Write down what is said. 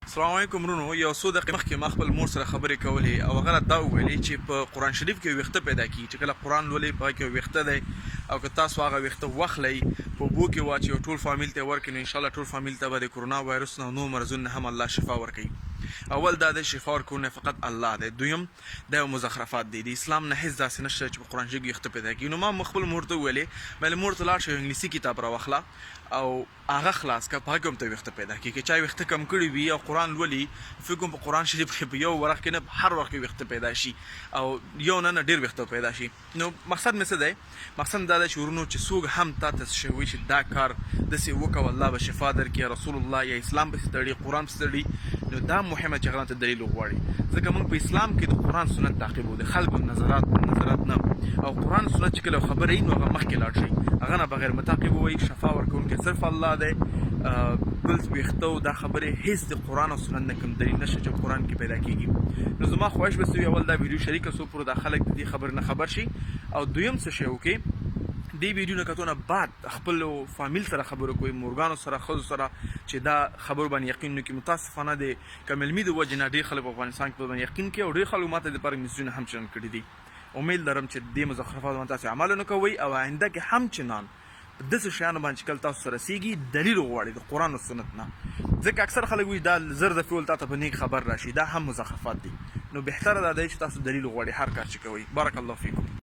السلام علیکم ورونو. یو څو دقیقې مخکې ما خپل مور سره خبرې کولې او هغه راته دا وویلې چې په قرآن شریف کې ویښته پیدا کېږي، چې کله قرآن لولئ په هغه کې ویښته دی او که تاسو هغه ویښته واخلئ په اوبو کې واچوئ او ټول فامیل ته یې ورکړئ، نو انشاءالله ټول فامیل ته به د کرونا وایرس نه او نور مرضونو نه هم الله شفا ورکوي. اول دا د شفا ورکوونکی فقط الله دی. دویم دا یو مزخرفات دی. د اسلام نه هېڅ داسې نشته چې په قرآن شریف کې ویښته پیدا کېږي. نو ما خپل مور ته وویلې مې مور ته لاړ شه یو انګلیسي کتاب راواخله او هغه خلاص کړه، په هغه کې هم ته ویښته پیدا کېږي. که چا ویښته کم کړي وي او قرآن لولي، فکر کوم په قرآن شریف کې په یو ورځ کې نه هر وخت کې ویښته پیدا شي او یو نه ډېر ویښته پیدا شي. نو مقصد مې څه دی؟ مقصد دا دی چې ورونو چې څوک هم تا ته څه وایي چې دا کار داسې وکړه الله به شفا درکړي، یا رسول الله یا اسلام پسې تړي، قرآن پسې تړي، نو دا مهمه چې هغه ته دلیل وغواړي. ځکه موږ په اسلام کې د قرآن سنت تعقیبو، د خلکو نظرات نه، او قرآن سنت چې کله خبره وي نو هغه مخکې لاړ شي، هغه نه بغیر متعقب ووایي. شفا ورکوونکی صرف الله دی. بل ویښته دا خبرې هېڅ د قرآن او سنت نه کوم دلیل نشته چې قرآن کې پیدا کېږي. نو زما خواهش به څه وي، اول دا ویډیو شریکه څو پورې دا خلک د دې خبرې نه خبر شي، او دویم څه شی وکړي دې ویډیو نه کتونه بعد خپلو فامیل سره خبرې کوئ، مورګانو سره، ښځو سره، چې دا خبرو باندې یقین وکړي. متاسفانه د کملمي د وجې نه ډېر خلک په افغانستان کې په باندې یقین کوي او ډېر خلک ماته دپاره میسجونه هم چلن کړي دي. امید لرم چې دې مزخرفاتو باندې تاسو عمل ونه کوئ او آینده کې هم چنان په داسې شیانو باندې چې کله تاسو سره رسېږي دلیل وغواړئ د قرآن او سنت نه. ځکه اکثر خلک وایي دا زر دفعې ول تا ته په نیک خبر راشي، دا هم مزخرفات دي. نو بهتره دا دی چې تاسو دلیل وغواړئ هر کار چې کوئ. بارک الله فیکم.